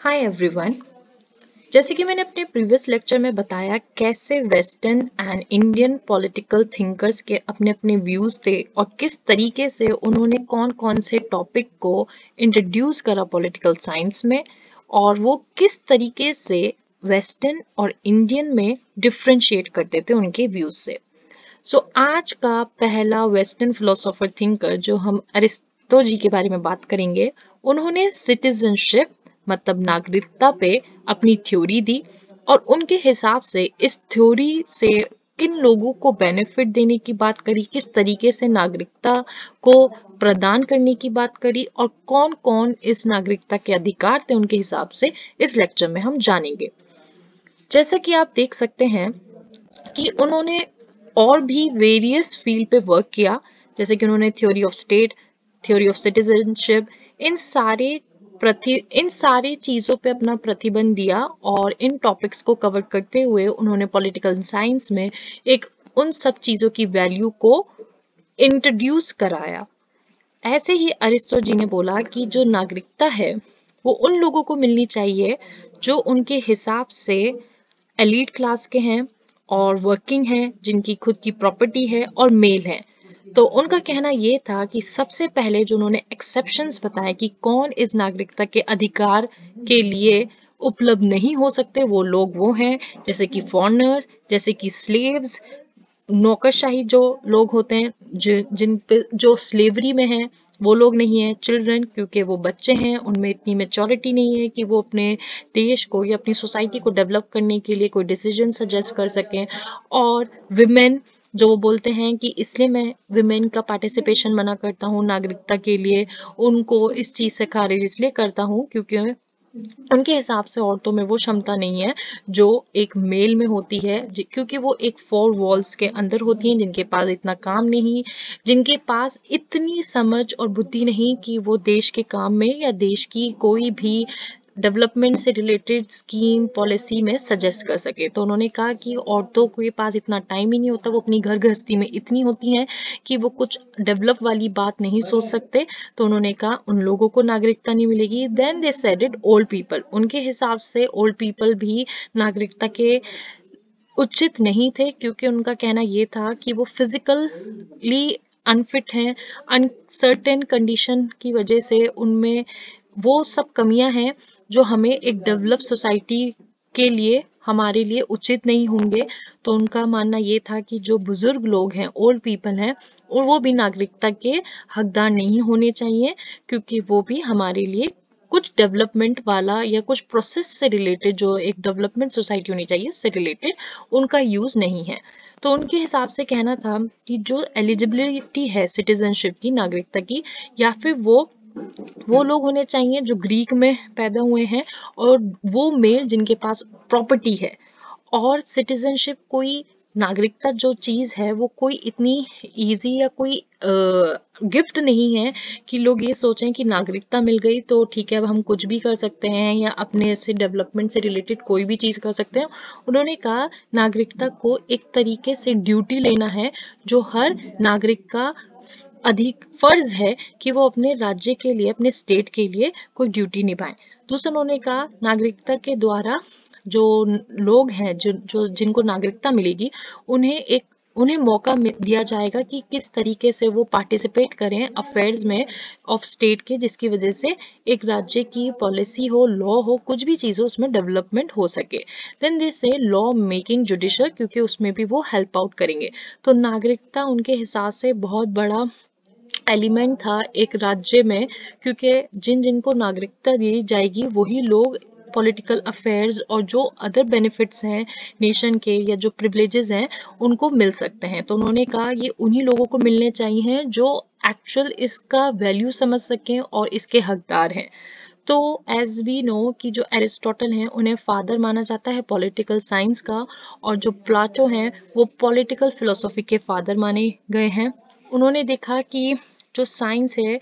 Hi everyone. जैसे कि मैंने अपने प्रीवियस लेक्चर में बताया कैसे western and Indian political thinkers के अपने अपने व्यूज थे और किस तरीके से उन्होंने कौन कौन से टॉपिक को इंट्रोड्यूस करा पॉलिटिकल साइंस में और वो किस तरीके से वेस्टर्न और इंडियन में डिफ्रेंशिएट करते थे उनके व्यूज से। आज का पहला वेस्टर्न फिलोसोफर थिंकर जो हम अरिस्टो जी के बारे में बात करेंगे, उन्होंने सिटीजनशिप मतलब नागरिकता पे अपनी थ्योरी दी और उनके हिसाब से इस थ्योरी से किन लोगों को बेनिफिट देने की बात करी, किस तरीके से नागरिकता को प्रदान करने की बात करी और कौन कौन इस नागरिकता के अधिकार थे उनके हिसाब से इस लेक्चर में हम जानेंगे। जैसा कि आप देख सकते हैं कि उन्होंने और भी वेरियस फील्ड पे वर्क किया, जैसे कि उन्होंने theory of state, theory of citizenship, इन सारी चीजों पे अपना प्रतिबंध दिया और इन टॉपिक्स को कवर करते हुए उन्होंने पॉलिटिकल साइंस में एक उन सब चीजों की वैल्यू को इंट्रोड्यूस कराया। ऐसे ही अरिस्टो जी ने बोला कि जो नागरिकता है वो उन लोगों को मिलनी चाहिए जो उनके हिसाब से एलीट क्लास के हैं और वर्किंग हैं, जिनकी खुद की प्रॉपर्टी है और मेल है। तो उनका कहना ये था कि सबसे पहले जो उन्होंने एक्सेप्शंस बताए कि कौन इस नागरिकता के अधिकार के लिए उपलब्ध नहीं हो सकते, वो लोग वो हैं जैसे कि फॉरेनर्स, जैसे कि स्लेव्स, नौकरशाही जो लोग होते हैं, जिन पे जो स्लेवरी में हैं वो लोग नहीं है, चिल्ड्रन क्योंकि वो बच्चे हैं, उनमें इतनी मेच्योरिटी नहीं है कि वो अपने देश को या अपनी सोसाइटी को डेवलप करने के लिए कोई डिसीजन सजेस्ट कर सकें, और विमेन जो वो बोलते हैं कि इसलिए मैं विमेन का पार्टिसिपेशन मना करता हूँ नागरिकता के लिए, उनको इस चीज से खारिज इसलिए करता हूँ क्योंकि उनके हिसाब से औरतों में वो क्षमता नहीं है जो एक मेल में होती है, क्योंकि वो एक फोर वॉल्स के अंदर होती हैं, जिनके पास इतना काम नहीं, जिनके पास इतनी समझ और बुद्धि नहीं कि वो देश के काम में या देश की कोई भी डेवलपमेंट से रिलेटेड स्कीम पॉलिसी में सजेस्ट कर सके। तो उन्होंने कहा कि औरतों के पास इतना टाइम ही नहीं होता, वो अपनी घर गृहस्थी में इतनी होती हैं कि वो कुछ डेवलप वाली बात नहीं सोच सकते। तो उन्होंने कहा उन लोगों को नागरिकता नहीं मिलेगी। Then they said it old people, उनके हिसाब से ओल्ड पीपल भी नागरिकता के उचित नहीं थे, क्योंकि उनका कहना ये था कि वो फिजिकली अनफिट हैं, अनसर्टेन कंडीशन की वजह से उनमें वो सब कमियां हैं जो हमें एक डेवलप सोसाइटी के लिए हमारे लिए उचित नहीं होंगे। तो उनका मानना ये था कि जो बुजुर्ग लोग हैं, ओल्ड पीपल हैं, और वो भी नागरिकता के हकदार नहीं होने चाहिए, क्योंकि वो भी हमारे लिए कुछ डेवलपमेंट वाला या कुछ प्रोसेस से रिलेटेड, जो एक डेवलपमेंट सोसाइटी होनी चाहिए उससे रिलेटेड, उनका यूज नहीं है। तो उनके हिसाब से कहना था कि जो एलिजिबिलिटी है सिटीजनशिप की, नागरिकता की, या फिर वो लोग होने चाहिए जो ग्रीक में पैदा हुए हैं और वो मेल जिनके पास प्रॉपर्टी है। और सिटीजनशिप कोई, नागरिकता जो चीज है वो कोई इतनी इजी या कोई गिफ्ट नहीं है कि लोग ये सोचें कि नागरिकता मिल गई तो ठीक है अब हम कुछ भी कर सकते हैं या अपने से डेवलपमेंट से रिलेटेड कोई भी चीज कर सकते हैं। उन्होंने कहा नागरिकता को एक तरीके से ड्यूटी लेना है, जो हर नागरिक का अधिक फर्ज है कि वो अपने राज्य के लिए, अपने स्टेट के लिए कोई ड्यूटी निभाए। दूसरा उन्होंने कहा नागरिकता के द्वारा जो लोग हैं, जो जिनको नागरिकता मिलेगी, उन्हें मौका दिया जाएगा कि किस तरीके से वो पार्टिसिपेट करें अफेयर्स में ऑफ स्टेट के, जिसकी वजह से एक राज्य की पॉलिसी हो, लॉ हो, कुछ भी चीज हो, उसमें डेवलपमेंट हो सके। देन दे से लॉ मेकिंग जुडिशियल, क्योंकि उसमें भी वो हेल्प आउट करेंगे। तो नागरिकता उनके हिसाब से बहुत बड़ा एलिमेंट था एक राज्य में, क्योंकि जिन जिनको नागरिकता दी जाएगी वही लोग पॉलिटिकल अफेयर्स और जो अदर बेनिफिट्स हैं नेशन के या जो प्रिविलेजेस हैं उनको मिल सकते हैं। तो उन्होंने कहा ये उन्हीं लोगों को मिलने चाहिए जो एक्चुअल इसका वैल्यू समझ सकें और इसके हकदार हैं। तो एज वी नो कि जो एरिस्टोटल हैं उन्हें फादर माना जाता है पॉलिटिकल साइंस का, और जो प्लाटो हैं वो पॉलिटिकल फिलोसॉफी के फादर माने गए हैं। उन्होंने देखा कि जो साइंस है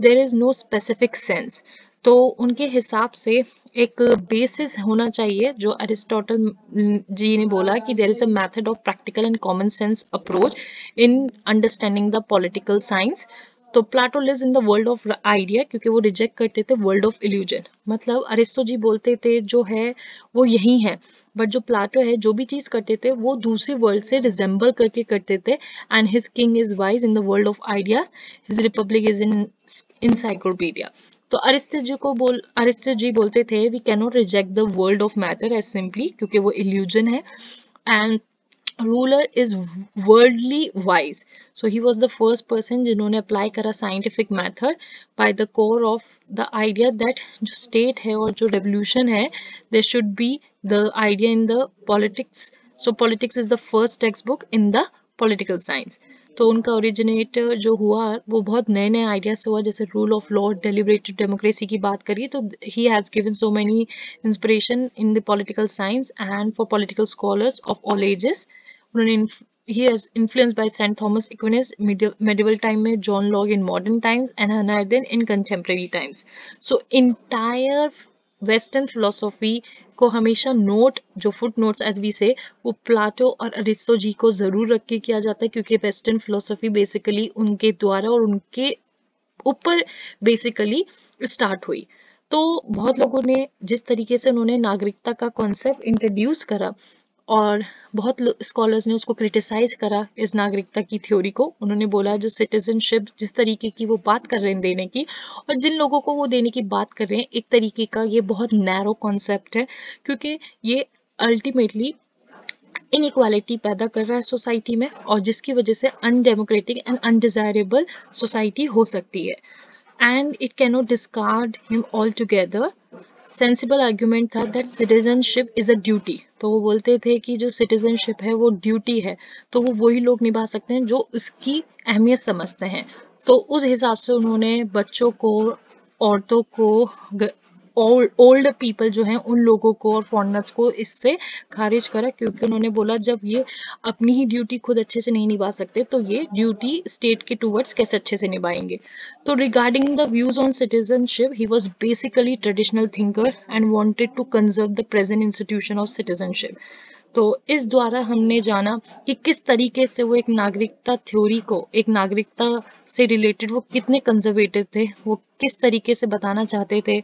there is no specific sense, तो उनके हिसाब से एक बेसिस होना चाहिए, जो अरिस्टोटल जी ने बोला कि there is a method of practical and common sense approach in understanding the political science. तो Plato lives in the world of idea, क्योंकि वो रिजेक्ट करते थे वर्ल्ड ऑफ इल्यूजन। मतलब अरिस्टो जी बोलते थे जो है वो यही है, बट जो प्लाटो है जो भी चीज करते थे वो दूसरी वर्ल्ड से रिजेंबल करके करते थे। And his king is wise in the world of idea, his republic is in encyclopedia. तो अरिस्टो जी बोलते थे we can not reject the world of matter as simply, क्योंकि वो इल्यूजन है। And ruler is worldly wise, so he was the first person जिन्होंने apply करा scientific method by the core of the idea that जो state है और जो revolution है there should be the idea in the politics, so politics is the first textbook in the political science। तो उनका originator जो हुआ वो बहुत नए नए आइडिया से हुआ, जैसे रूल ऑफ लॉ, डेलिब्रेटेड डेमोक्रेसी की बात करिए तो he has given so many inspiration in the political science and for political scholars of all ages. उन्होंने he is influenced by St. Thomas Aquinas medieval time में, John Locke in modern times and Hannah Arendt in contemporary times। So entire western philosophy को हमेशा note, जो foot notes as we से, वो Plato और Aristo जी को जरूर रख के किया जाता है, क्योंकि वेस्टर्न फिलोसॉफी बेसिकली उनके द्वारा और उनके ऊपर बेसिकली स्टार्ट हुई। तो बहुत लोगों ने जिस तरीके से उन्होंने नागरिकता का कॉन्सेप्ट इंट्रोड्यूस करा और बहुत स्कॉलर्स ने उसको क्रिटिसाइज करा इस नागरिकता की थ्योरी को। उन्होंने बोला जो सिटीजनशिप जिस तरीके की वो बात कर रहे हैं देने की, और जिन लोगों को वो देने की बात कर रहे हैं, एक तरीके का ये बहुत नैरो कॉन्सेप्ट है, क्योंकि ये अल्टीमेटली इनइक्वालिटी पैदा कर रहा है सोसाइटी में, और जिसकी वजह से अनडेमोक्रेटिक एंड अनडिजायरेबल सोसाइटी हो सकती है। And it can not discard him all together. Sensible argument था that citizenship is a duty. तो वो बोलते थे कि जो सिटीजनशिप है वो ड्यूटी है, तो वो वही लोग निभा सकते हैं जो उसकी अहमियत समझते हैं। तो उस हिसाब से उन्होंने बच्चों को, औरतों को, ओल्ड पीपल जो हैं उन लोगों को और फॉरेनर्स को इससे खारिज करा, क्योंकि उन्होंने बोला जब ये अपनी ही ड्यूटी खुद अच्छे से नहीं निभा सकते तो ये ड्यूटी स्टेट के टूवर्ड्स कैसे अच्छे से निभाएंगे। तो regarding the views on citizenship, he was basically traditional thinker and wanted to conserve the present institution of citizenship. तो इस द्वारा हमने जाना कि किस तरीके से वो एक नागरिकता थ्योरी को, एक नागरिकता से रिलेटेड वो कितने कंजर्वेटिव थे, वो किस तरीके से बताना चाहते थे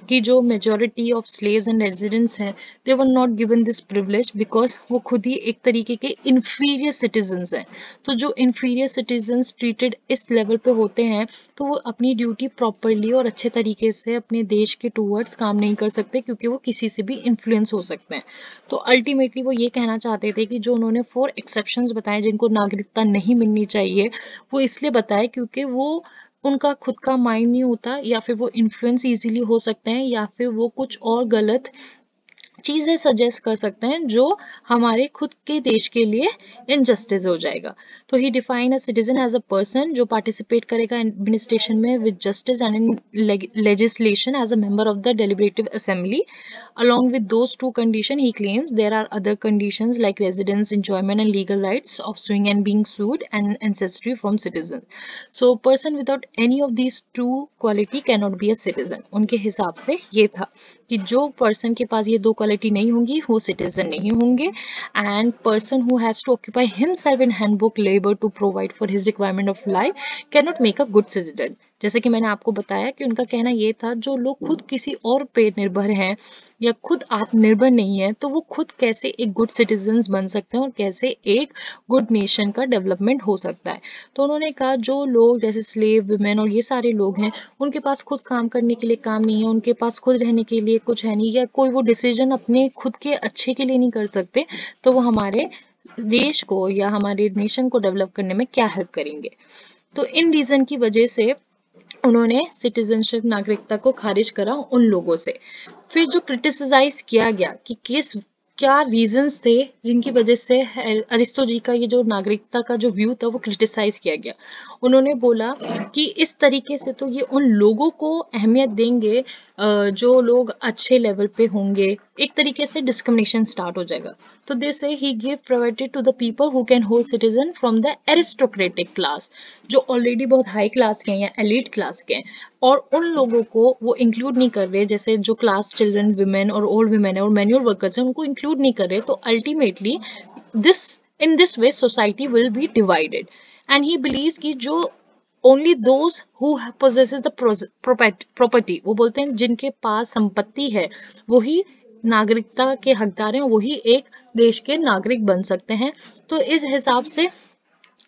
कि जो majority of slaves and residents हैं they were not given this privilege because वो खुद ही एक तरीके के इंफीरियर सिटीजन्स हैं। तो जो इंफीरियर सिटीजन्स ट्रीटेड इस लेवल पे होते हैं तो वो अपनी ड्यूटी प्रॉपरली और अच्छे तरीके से अपने देश के टूवर्ड्स काम नहीं कर सकते, क्योंकि वो किसी से भी इन्फ्लुएंस हो सकते हैं। तो अल्टीमेटली वो ये कहना चाहते थे कि जो उन्होंने 4 एक्सेप्शंस बताए जिनको नागरिकता नहीं मिलनी चाहिए, वो इसलिए बताए क्योंकि वो उनका खुद का माइंड नहीं होता, या फिर वो इन्फ्लुएंस इजीली हो सकते हैं, या फिर वो कुछ और गलत चीजें सजेस्ट कर सकते हैं जो हमारे खुद के देश के लिए इनजस्टिस हो जाएगा। तो he define a citizen as a person जो पार्टिसिपेट करेगा एडमिनिस्ट्रेशन में with justice and in legislation as a member of the deliberative assembly. Along with those two conditions, he claims there are other conditions like residence, enjoyment, and legal rights of suing and being sued, and ancestry from citizens. So, person without any of these two quality cannot be a citizen. उनके हिसाब से ये था कि जो person के पास ये दो क्वालिटी नहीं होंगी वो सिटीजन नहीं होंगे। And person who has to occupy himself in handbook labour to provide for his requirement of life can not make a good citizen. जैसे कि मैंने आपको बताया कि उनका कहना ये था जो लोग खुद किसी और पे निर्भर हैं या खुद आत्मनिर्भर नहीं है तो वो खुद कैसे एक गुड सिटीजन्स बन सकते हैं और कैसे एक गुड नेशन का डेवलपमेंट हो सकता है। तो उन्होंने कहा जो लोग जैसे स्लेव, विमेन और ये सारे लोग हैं उनके पास खुद काम करने के लिए काम नहीं है, उनके पास खुद रहने के लिए कुछ है नहीं, या कोई वो डिसीजन अपने खुद के अच्छे के लिए नहीं कर सकते, तो वो हमारे देश को या हमारे नेशन को डेवलप करने में क्या हेल्प करेंगे। तो इन रीजन की वजह से उन्होंने सिटीजनशिप, नागरिकता को खारिज करा उन लोगों से। फिर जो क्रिटिसाइज किया गया कि क्या रीजंस थे जिनकी वजह से अरिस्टो जी का ये जो नागरिकता का जो व्यू था वो क्रिटिसाइज किया गया। उन्होंने बोला कि इस तरीके से तो ये उन लोगों को अहमियत देंगे जो लोग अच्छे लेवल पे होंगे, एक तरीके से डिस्क्रिमिनेशन स्टार्ट हो जाएगा। तो they say he give priority to the people who can hold citizen from the aristocratic class, जो ऑलरेडी बहुत हाई क्लास के हैं या एलिट क्लास के हैं, और उन लोगों को वो इंक्लूड नहीं कर रहे, जैसे जो क्लास चिल्ड्रन, विमेन और ओल्ड विमेन है और मैनुअल वर्कर्स हैं उनको इंक्लूड नहीं कर रहे। तो ultimately in this way society will be divided. And he believes कि जो only those who possesses the property, वो बोलते हैं जिनके पास संपत्ति है वही नागरिकता के हकदार हैं, वही एक देश के नागरिक बन सकते हैं। तो इस हिसाब से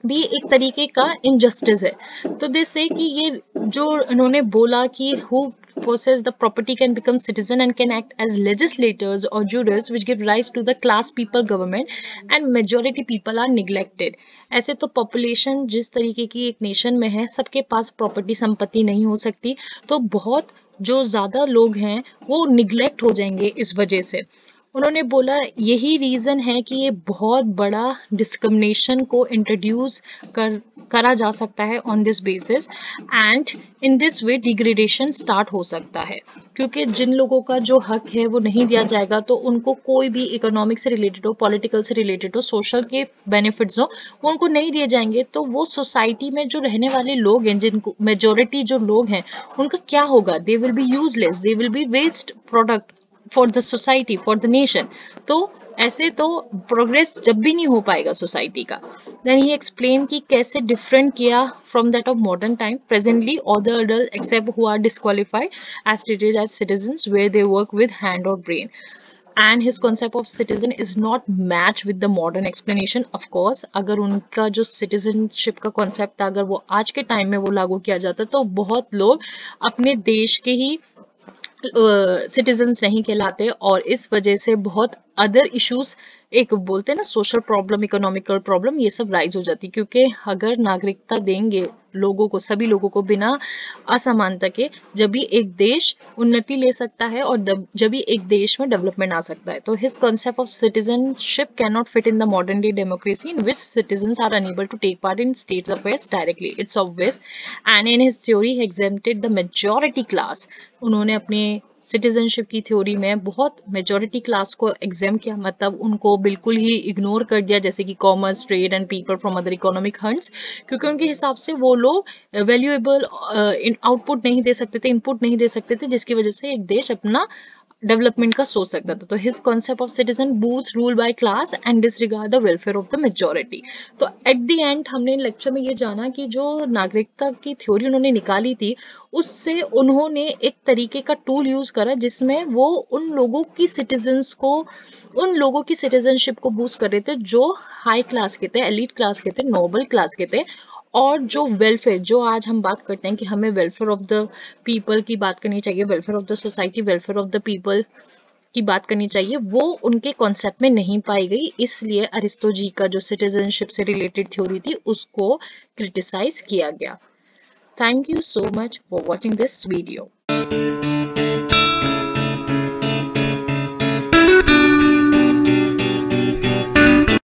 भी एक तरीके का इनजस्टिस है। तो दे से कि ये जो इन्होंने बोला कि who possess the property can become citizen and can act as legislators or jurors which give rise to the class people government and majority people are neglected। ऐसे तो पॉपुलेशन जिस तरीके की एक नेशन में है, सबके पास प्रॉपर्टी संपत्ति नहीं हो सकती, तो बहुत जो ज्यादा लोग हैं वो निग्लेक्ट हो जाएंगे इस वजह से। उन्होंने बोला यही रीजन है कि ये बहुत बड़ा डिस्क्रिमिनेशन को इंट्रोड्यूस करा जा सकता है on this basis, and in this way degradation start हो सकता है, क्योंकि जिन लोगों का जो हक है वो नहीं दिया जाएगा तो उनको कोई भी इकोनॉमिक से रिलेटेड हो, पॉलिटिकल से रिलेटेड हो, सोशल के बेनिफिट्स हो, वो उनको नहीं दिए जाएंगे। तो वो सोसाइटी में जो रहने वाले लोग हैं, जिनको मेजोरिटी जो लोग हैं, उनका क्या होगा? They will be useless, they will be waste product for the society, for the nation. तो ऐसे तो प्रोग्रेस जब भी नहीं हो पाएगा सोसाइटी का। देन ही एक्सप्लेन कि कैसे डिफरेंट किया from that of modern time. Presently all the adult except who are disqualified as treated as citizens where they work with hand और brain, and his concept of citizen is not match with the modern explanation। of course अगर उनका जो citizenship का concept था, अगर वो आज के टाइम में वो लागू किया जाता तो बहुत लोग अपने देश के ही सिटीजन्स नहीं कहलाते, और इस वजह से बहुत अदर इश्यूज, एक बोलते हैं ना सोशल प्रॉब्लम, इकोनॉमिकल प्रॉब्लम, ये सब राइज हो जाती। क्योंकि अगर नागरिकता देंगे लोगों को, सभी लोगों को बिना असमानता के, जब भी एक देश उन्नति ले सकता है और जब भी एक देश में डेवलपमेंट आ सकता है। तो his concept of citizenship can not fit in the modern day democracy in which citizens are unable to take part in states affairs directly, it's obvious. And in his theory he exempted the majority class. उन्होंने अपने citizenship की theory में बहुत majority class को exam किया, मतलब उनको बिल्कुल ही इग्नोर कर दिया, जैसे कि commerce, trade and people from other economic hunts, क्योंकि उनके हिसाब से वो लोग वैल्यूएबल आउटपुट नहीं दे सकते थे, इनपुट नहीं दे सकते थे, जिसकी वजह से एक देश अपना डेवलपमेंट का सोच सकता था। तो his concept of citizen booth rule by class and disregard the welfare of the majority. तो एट द एंड हमने लेक्चर में ये जाना कि जो नागरिकता की थ्योरी उन्होंने निकाली थी, उससे उन्होंने एक तरीके का टूल यूज करा जिसमें वो उन लोगों की सिटीजनशिप को बूस्ट कर रहे थे जो हाई क्लास के थे, एलीट क्लास के थे, नोबल क्लास के थे, और जो वेलफेयर, जो आज हम बात करते हैं कि हमें वेलफेयर ऑफ द पीपल की बात करनी चाहिए, welfare of the society, welfare of the people की बात करनी चाहिए, वो उनके कॉन्सेप्ट में नहीं पाई गई। इसलिए अरिस्टो जी का जो सिटीजनशिप से रिलेटेड थ्योरी थी उसको क्रिटिसाइज किया गया। Thank you so much for watching this video.